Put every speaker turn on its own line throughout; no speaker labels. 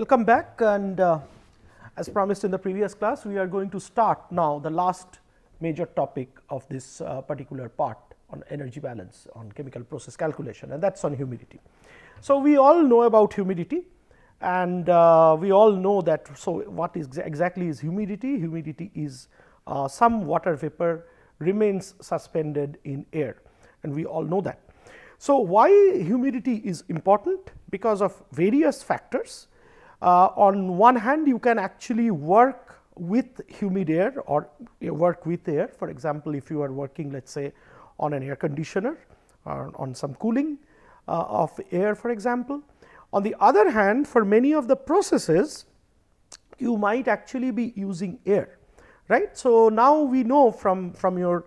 Welcome back, and as promised in the previous class, we are going to start now the last major topic of this particular part on energy balance on chemical process calculation, and that is on humidity. So, we all know about humidity, and we all know that. So, what is exactly is humidity? Humidity is some water vapor remains suspended in air, and we all know that. So, why humidity is important? Because of various factors. On one hand, you can actually work with humid air or work with air. For example, if you are working, let us say, on an air conditioner or on some cooling of air, for example. On the other hand, for many of the processes, you might actually be using air, right. So, now we know from your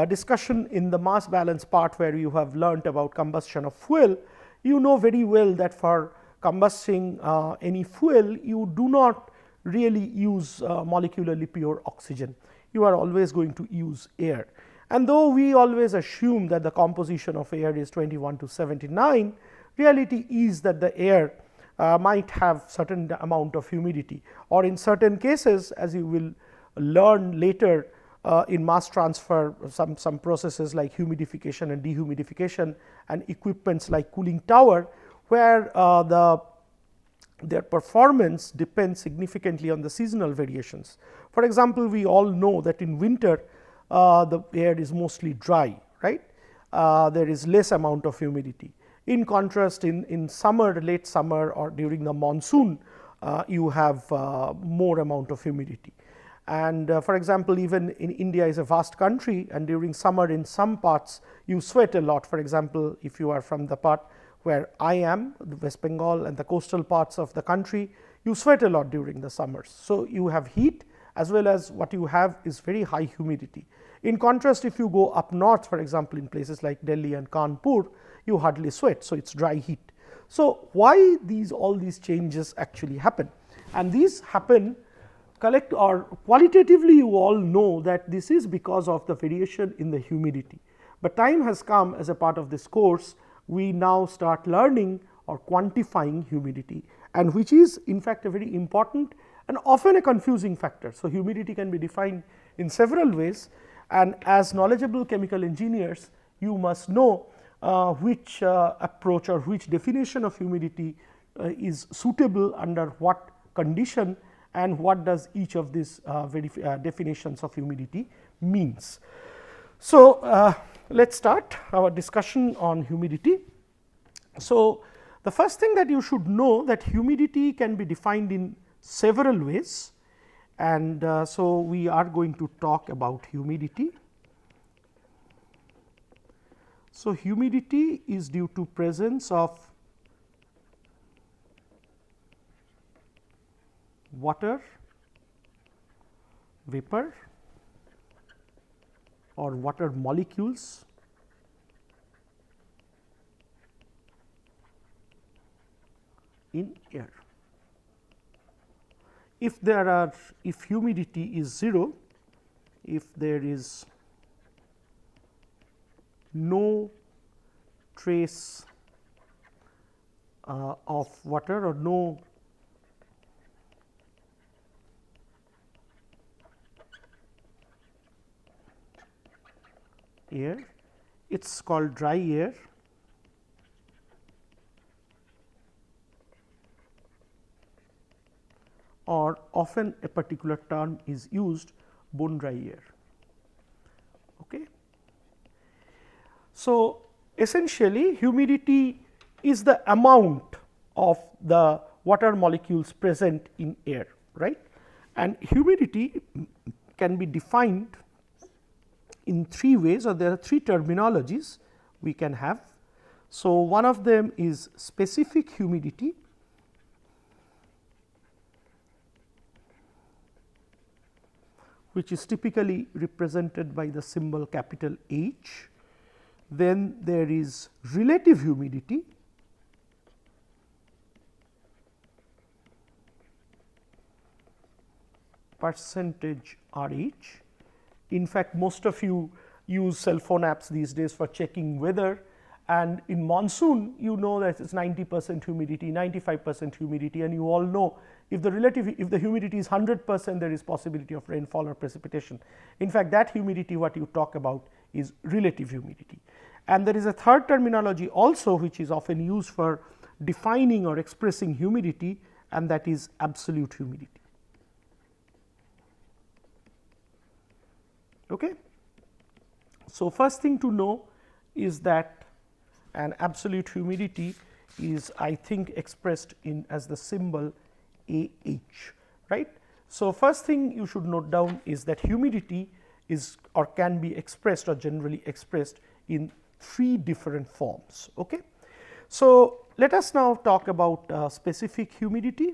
discussion in the mass balance part, where you have learnt about combustion of fuel, you know very well that for combusting any fuel, you do not really use molecularly pure oxygen, you are always going to use air. And though we always assume that the composition of air is 21:79, reality is that the air might have certain amount of humidity, or in certain cases, as you will learn later in mass transfer, some processes like humidification and dehumidification and equipments like cooling tower, where their performance depends significantly on the seasonal variations. For example, we all know that in winter the air is mostly dry, right. There is less amount of humidity. In contrast, in summer, late summer or during the monsoon, you have more amount of humidity. And for example, even in India is a vast country, and during summer in some parts you sweat a lot. For example, if you are from the part where I am, the West Bengal and the coastal parts of the country, you sweat a lot during the summers. So, you have heat, as well as what you have is very high humidity. In contrast, if you go up north, for example, in places like Delhi and Kanpur, you hardly sweat. So, it is dry heat. So, why all these changes actually happen? And these happen qualitatively, you all know that this is because of the variation in the humidity. But time has come, as a part of this course, we now start learning or quantifying humidity, and which is in fact a very important and often a confusing factor. So, humidity can be defined in several ways, and as knowledgeable chemical engineers, you must know which approach or which definition of humidity is suitable under what condition, and what does each of these definitions of humidity means. So, let us start our discussion on humidity. So, the first thing that you should know, that humidity can be defined in several ways, and so we are going to talk about humidity. So, humidity is due to presence of water vapor or water molecules in air. If humidity is 0, if there is no trace of water or no air, it is called dry air. Or often a particular term is used, bone dry air. Okay. So, essentially humidity is the amount of the water molecules present in air, right, and humidity can be defined in three ways, or there are three terminologies we can have. So, one of them is specific humidity, which is typically represented by the symbol capital H. Then there is relative humidity, percentage RH. In fact, most of you use cell phone apps these days for checking weather, And in monsoon, you know that it's 90% humidity, 95% humidity, and you all know if the humidity is 100%, there is possibility of rainfall or precipitation. In fact, that humidity what you talk about is relative humidity. And there is a third terminology also which is often used for defining or expressing humidity, and that is absolute humidity. Okay. So, first thing to know is that an absolute humidity is, I think, expressed in as the symbol AH, right. So, first thing you should note down is that humidity is or can be expressed or generally expressed in 3 different forms. Okay. So, let us now talk about specific humidity.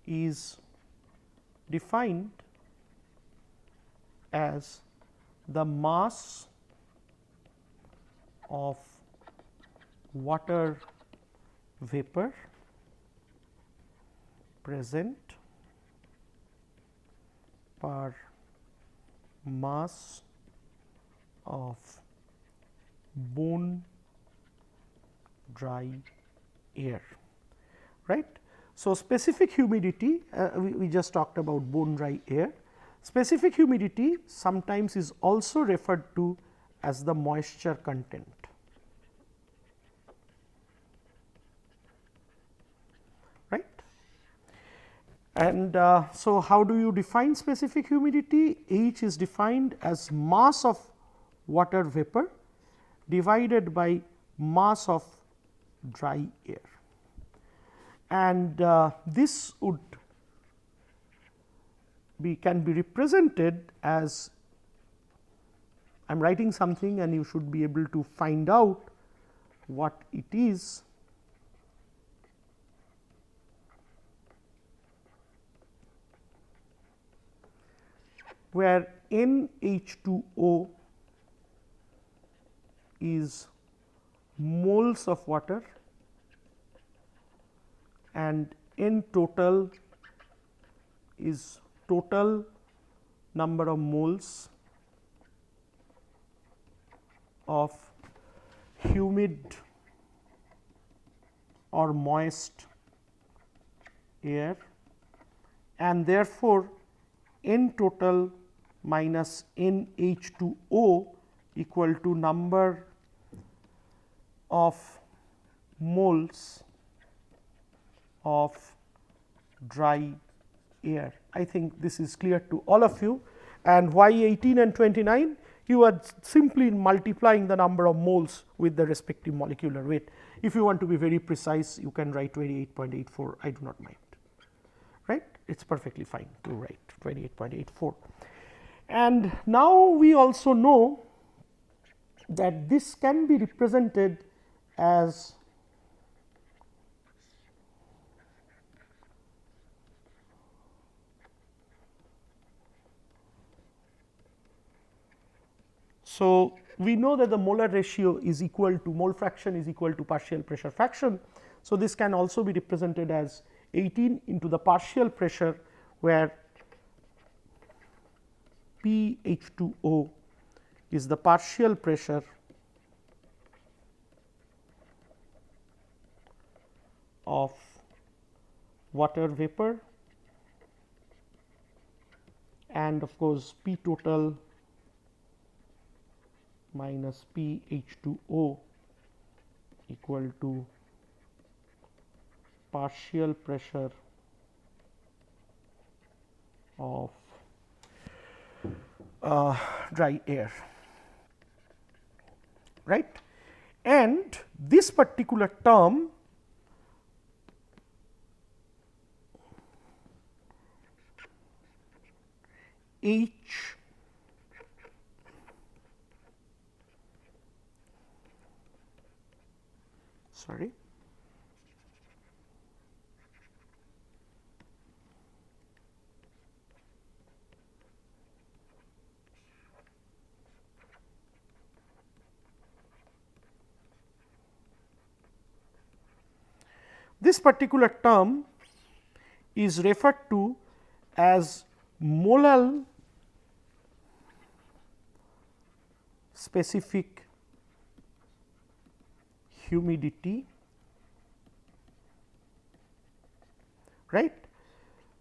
Is defined as the mass of water vapor present per mass of bone dry air, right. So, specific humidity, we just talked about bone dry air. Specific humidity sometimes is also referred to as the moisture content, right. And so, how do you define specific humidity? H is defined as mass of water vapor divided by mass of dry air. And this would can be represented as, I am writing something and you should be able to find out what it is. Where NH2O is moles of water and N total is total number of moles of humid or moist air, and therefore, N total minus NH2O equal to number of moles of dry air. I think this is clear to all of you, and why 18 and 29? You are simply multiplying the number of moles with the respective molecular weight. If you want to be very precise, you can write 28.84, I do not mind, right. It is perfectly fine to write 28.84. And now, we also know that this can be represented as so, we know that the molar ratio is equal to mole fraction is equal to partial pressure fraction. So, this can also be represented as 18 into the partial pressure, where PH2O is the partial pressure of water vapor, and of course, P total minus PH2O equal to partial pressure of dry air, right. And this particular term H sorry this particular term is referred to as molal specific humidity, right.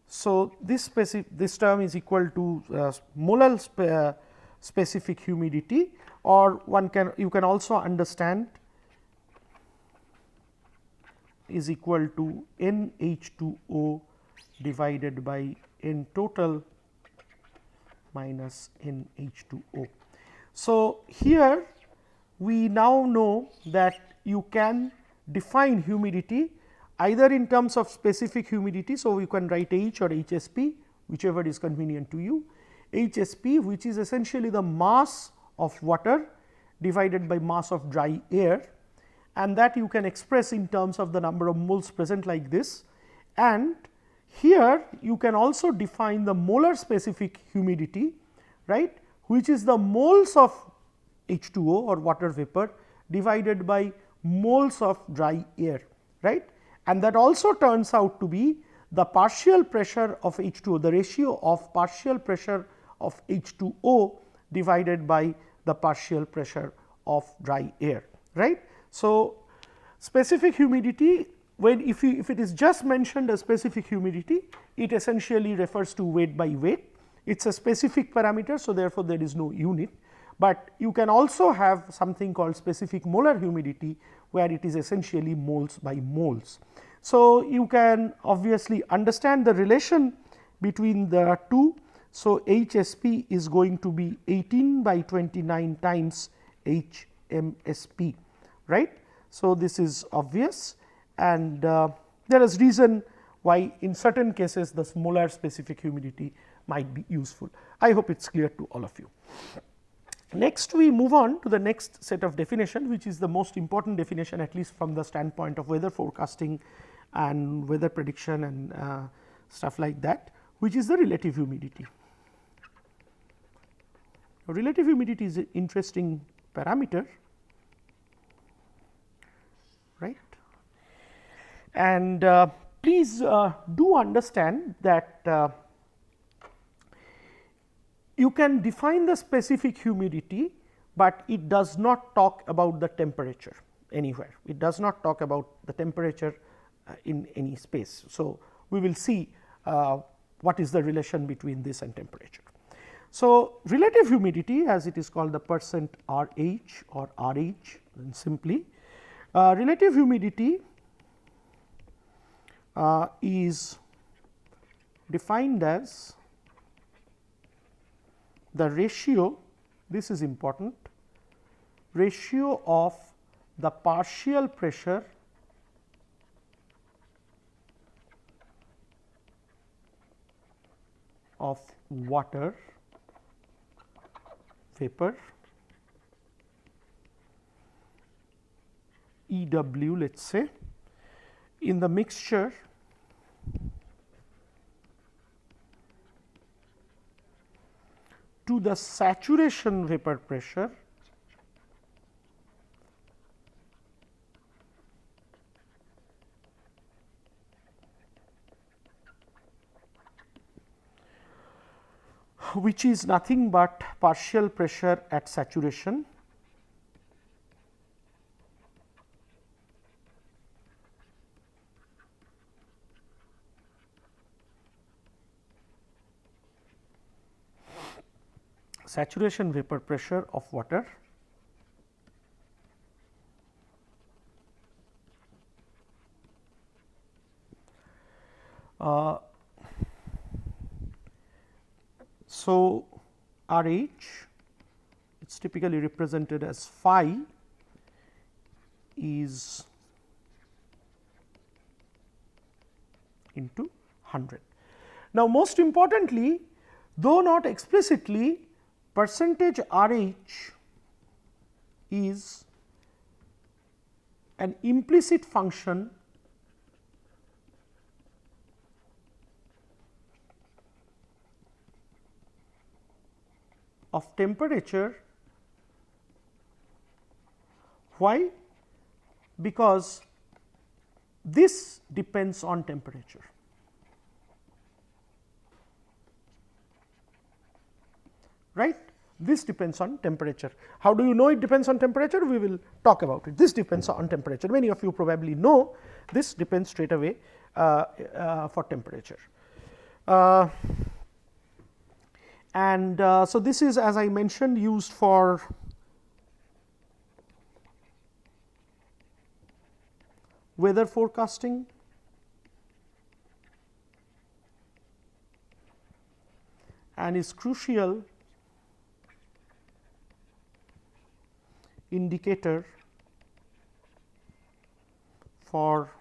So, this term is equal to molal specific humidity, or you can also understand is equal to NH2O divided by N total minus NH2O. So, here we now know that you can define humidity either in terms of specific humidity. So, you can write H or HSP, whichever is convenient to you. HSP, which is essentially the mass of water divided by mass of dry air, and that you can express in terms of the number of moles present like this. And here you can also define the molar specific humidity, right, which is the moles of H2O or water vapor divided by moles of dry air, right. And that also turns out to be the partial pressure of H2O, the ratio of partial pressure of H2O divided by the partial pressure of dry air, right. So, specific humidity, when if it is just mentioned as specific humidity, it essentially refers to weight by weight. It is a specific parameter. So, therefore, there is no unit, but you can also have something called specific molar humidity, where it is essentially moles by moles. So, you can obviously understand the relation between the two. So, HSP is going to be 18 by 29 times HMSP, right. So, this is obvious, and there is reason why in certain cases the molar specific humidity might be useful. I hope it is clear to all of you. Next, we move on to the next set of definition, which is the most important definition, at least from the standpoint of weather forecasting and weather prediction and stuff like that, which is the relative humidity. Relative humidity is an interesting parameter, right. And please do understand that you can define the specific humidity, but it does not talk about the temperature anywhere. It does not talk about the temperature in any space. So, we will see what is the relation between this and temperature. So, relative humidity, as it is called the percent RH or RH, and simply relative humidity is defined as the ratio, this is important, ratio of the partial pressure of water vapor EW, let us say, in the mixture to the saturation vapor pressure which is nothing but partial pressure at saturation vapor pressure of water so, RH, it is typically represented as phi is into 100. Now, most importantly, though not explicitly, percentage RH is an implicit function of temperature. Why? Because this depends on temperature. Right? This depends on temperature. How do you know it depends on temperature? We will talk about it. This depends on temperature. Many of you probably know this depends straight away for temperature. So, this is, as I mentioned, used for weather forecasting, and is crucial indicator for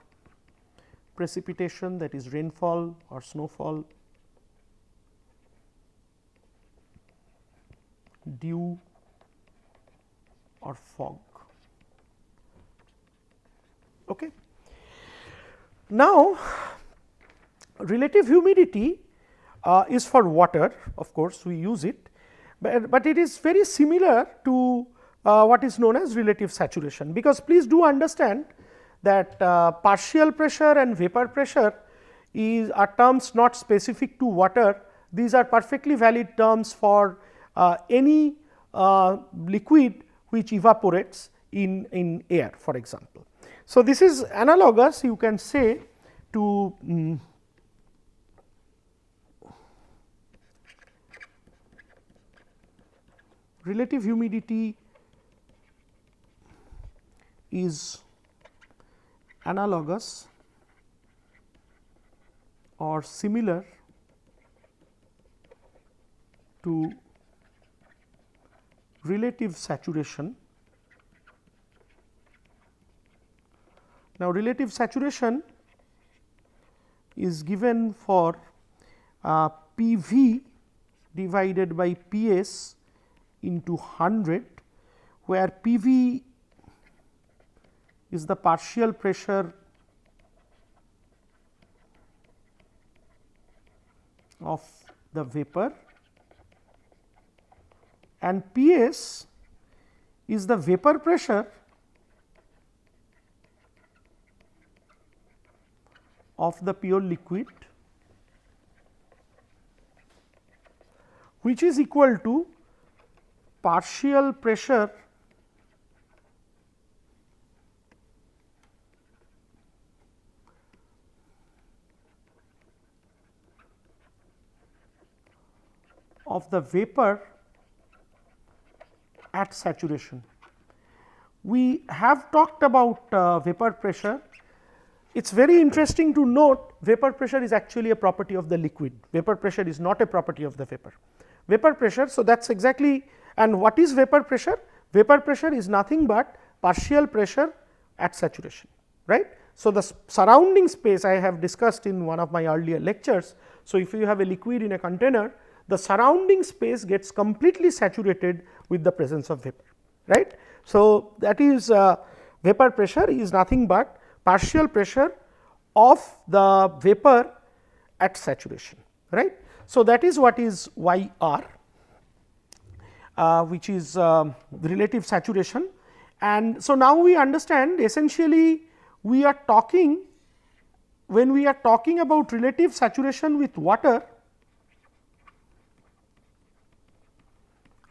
precipitation, that is rainfall or snowfall, dew or fog. Okay. Now, relative humidity is for water, of course, we use it, but it is very similar to what is known as relative saturation, because please do understand that partial pressure and vapor pressure are terms not specific to water. These are perfectly valid terms for any liquid which evaporates in air, for example. So, this is analogous, you can say, to relative humidity is analogous or similar to relative saturation. Now, relative saturation is given for PV divided by PS into 100, where PV is the partial pressure of the vapor and PS is the vapor pressure of the pure liquid, which is equal to partial pressure of the vapor at saturation. We have talked about vapor pressure. It is very interesting to note vapor pressure is actually a property of the liquid. Vapor pressure is not a property of the vapor. Vapor pressure, so that is exactly, and what is vapor pressure? Vapor pressure is nothing but partial pressure at saturation, right. So, the surrounding space I have discussed in one of my earlier lectures. So, if you have a liquid in a container, the surrounding space gets completely saturated with the presence of vapor, right. So, that is vapor pressure is nothing but partial pressure of the vapor at saturation, right. So, that is what is YR, which is relative saturation. And so, now we understand essentially we are talking, when we are talking about relative saturation with water,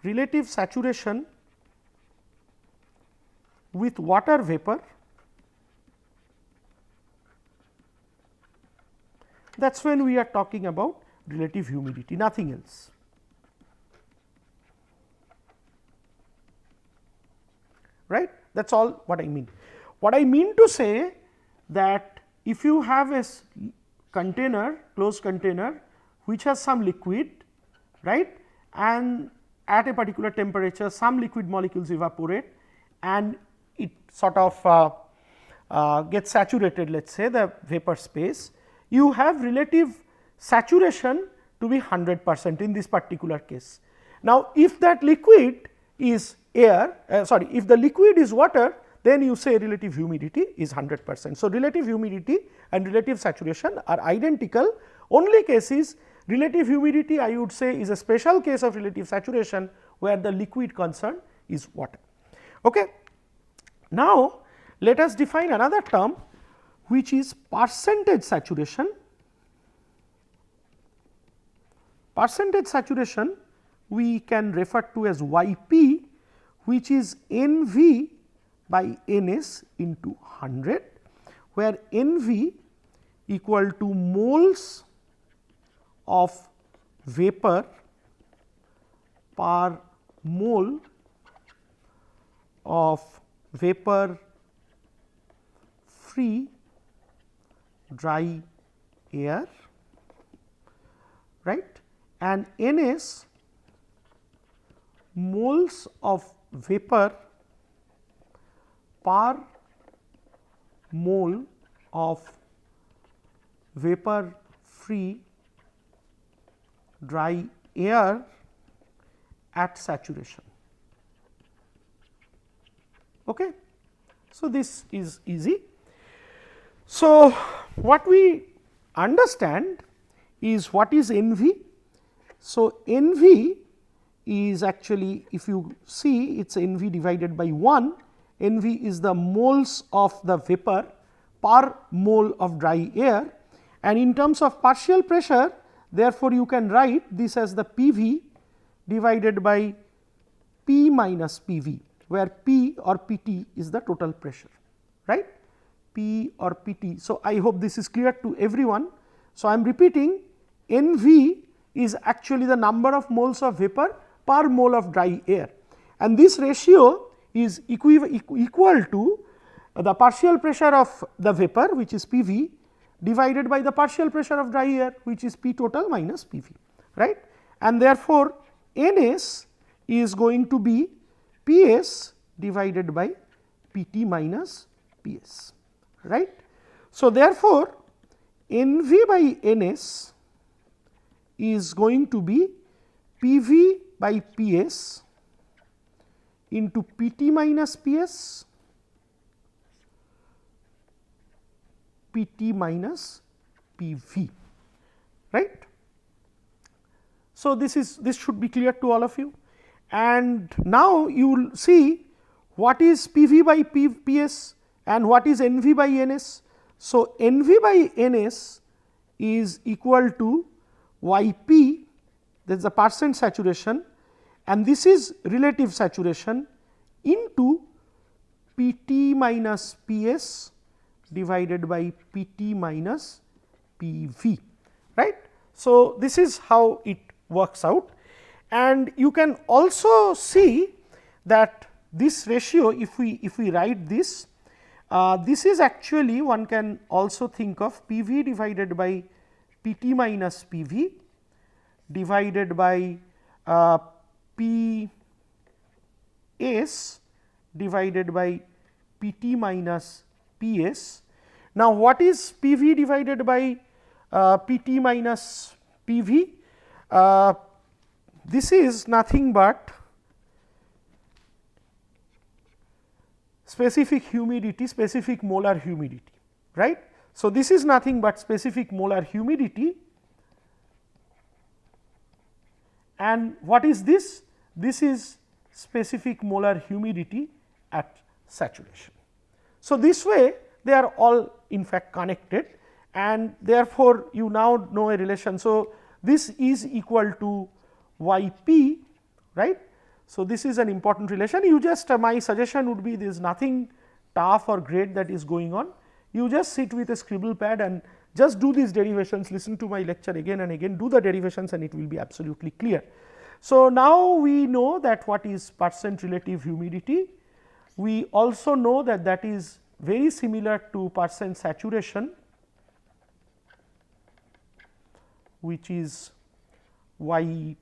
relative saturation with water vapor, that is when we are talking about relative humidity, nothing else. Right? That is all what I mean. What I mean to say that if you have a container, closed container, which has some liquid, right, and at a particular temperature some liquid molecules evaporate and it sort of gets saturated, let us say the vapor space, you have relative saturation to be 100% in this particular case. Now, if that liquid is air, if the liquid is water, then you say relative humidity is 100%. So, relative humidity and relative saturation are identical, only case is relative humidity I would say is a special case of relative saturation where the liquid concerned is water. Okay. Now, let us define another term which is percentage saturation. Percentage saturation we can refer to as Yp, which is Nv by Ns into 100, where Nv equal to moles of vapor per mole of vapor free dry air, right, and Ns moles of vapor per mole of vapor free dry air at saturation. Okay. So, this is easy. So, what we understand is what is Nv. So, Nv is actually, if you see, it is Nv divided by 1. Nv is the moles of the vapor per mole of dry air, and in terms of partial pressure, therefore, you can write this as the Pv divided by P minus Pv, where P or Pt is the total pressure, right, P or Pt. So, I hope this is clear to everyone. So, I am repeating, Nv is actually the number of moles of vapor per mole of dry air, and this ratio is equal to the partial pressure of the vapor, which is Pv, divided by the partial pressure of dry air, which is P total minus Pv, right, and therefore, Ns is going to be Ps divided by Pt minus Ps, right. So, therefore, Nv by Ns is going to be Pv by Ps into Pt minus Ps, Pt minus Pv, right. So, this should be clear to all of you, and now you will see what is Pv by Ps and what is Nv by Ns. So, Nv by Ns is equal to Yp, that is the percent saturation, and this is relative saturation, into Pt minus Ps divided by Pt minus Pv, right. So, this is how it works out, and you can also see that this ratio, if we write this, this is actually, one can also think of Pv divided by Pt minus Pv divided by Ps divided by Pt minus Ps. Now, what is Pv divided by Pt minus Pv? This is nothing but specific humidity, specific molar humidity, right. So, this is nothing but specific molar humidity, and what is this? This is specific molar humidity at saturation. So, this way they are all in fact connected, and therefore, you now know a relation. So, this is equal to Yp, right. So, this is an important relation. You just my suggestion would be, there is nothing tough or great that is going on. You just sit with a scribble pad and just do these derivations, listen to my lecture again and again, do the derivations, and it will be absolutely clear. So, now we know that what is percent relative humidity. We also know that that is very similar to percent saturation, which is YR.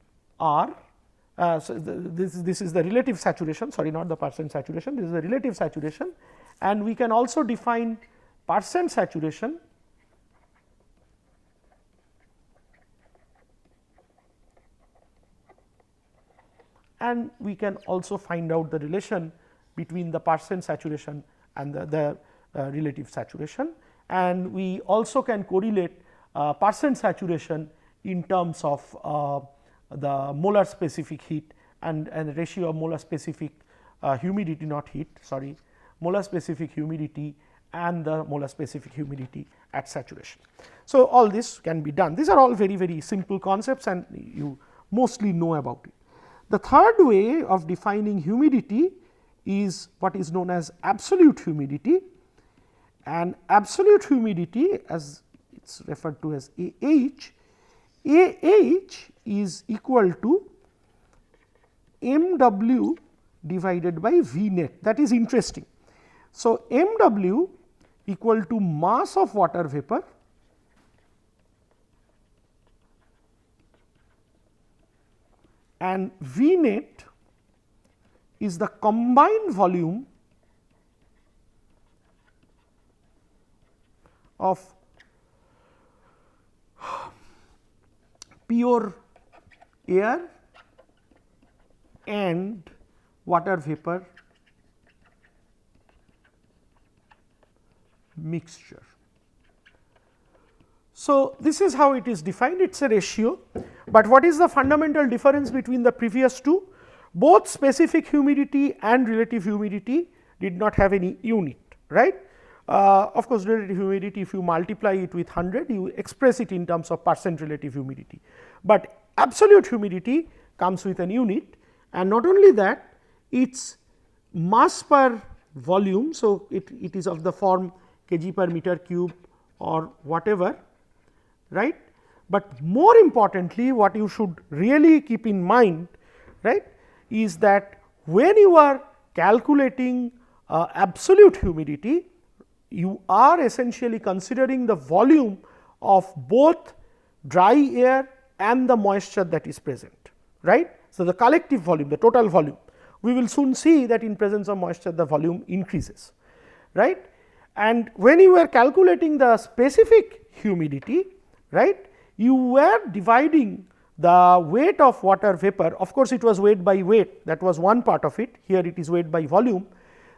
So, this is the relative saturation, sorry, not the percent saturation, this is the relative saturation, and we can also define percent saturation and we can also find out the relation between the percent saturation and the relative saturation, and we also can correlate percent saturation in terms of the molar specific heat and ratio of molar specific humidity, not heat, sorry, molar specific humidity and the molar specific humidity at saturation. So, all this can be done. These are all very, very simple concepts and you mostly know about it. The third way of defining humidity is what is known as absolute humidity, and absolute humidity, as it is referred to as AH, is equal to MW divided by V net. That is interesting. So, MW equal to mass of water vapor and V net is the combined volume of pure air and water vapor mixture. So, this is how it is defined, it is a ratio, but what is the fundamental difference between the previous two? Both specific humidity and relative humidity did not have any unit, right. Of course, relative humidity, if you multiply it with 100, you express it in terms of percent relative humidity, but absolute humidity comes with an unit, and not only that, its mass per volume. So, it is of the form kg per meter cube or whatever, right. But more importantly, what you should really keep in mind, right, is that when you are calculating absolute humidity, you are essentially considering the volume of both dry air and the moisture that is present, right. So, the collective volume, the total volume, we will soon see that in presence of moisture the volume increases, right. And when you were calculating the specific humidity, right, you were dividing the weight of water vapor. Of course, it was weight by weight, that was one part of it. Here it is weight by volume.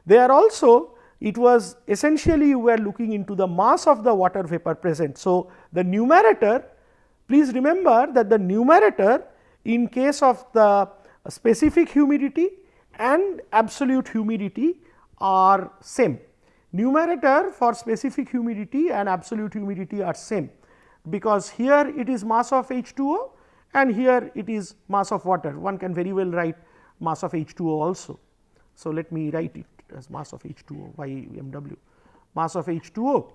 There also it was essentially you were looking into the mass of the water vapor present. So, the numerator, please remember that the numerator in case of the specific humidity and absolute humidity are same. Numerator for specific humidity and absolute humidity are same, because here it is mass of H2O and here it is mass of water. One can very well write mass of H2O also. So, let me write it as mass of H2O, YMW, mass of H2O.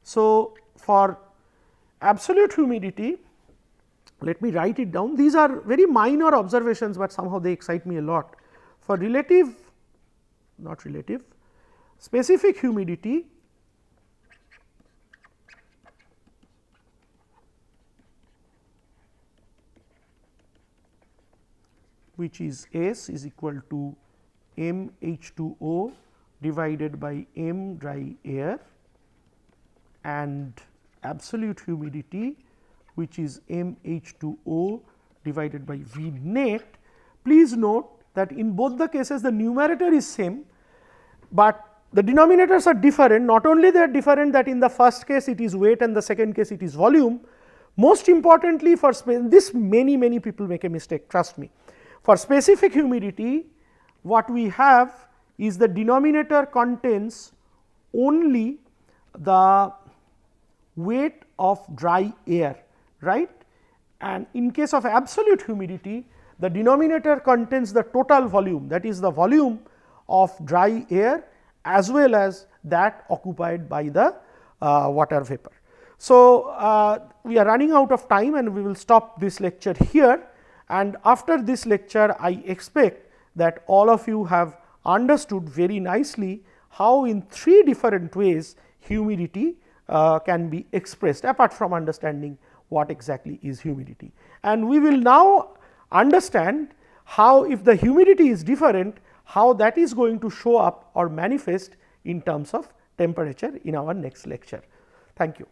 So, for absolute humidity, let me write it down. These are very minor observations, but somehow they excite me a lot. For relative, not relative, specific humidity, which is S is equal to m H2O divided by m dry air, and absolute humidity, which is m H2O divided by V net. Please note that in both the cases the numerator is same, but the denominators are different. Not only they are different, that in the first case it is weight and the second case it is volume. Most importantly, for this many people make a mistake, trust me. For specific humidity, what we have is the denominator contains only the weight of dry air, right. And in case of absolute humidity, the denominator contains the total volume, that is the volume of dry air as well as that occupied by the water vapor. So, we are running out of time and we will stop this lecture here, and after this lecture I expect that all of you have understood very nicely how in 3 different ways humidity can be expressed, apart from understanding what exactly is humidity. And we will now understand how, if the humidity is different, how that is going to show up or manifest in terms of temperature in our next lecture. Thank you.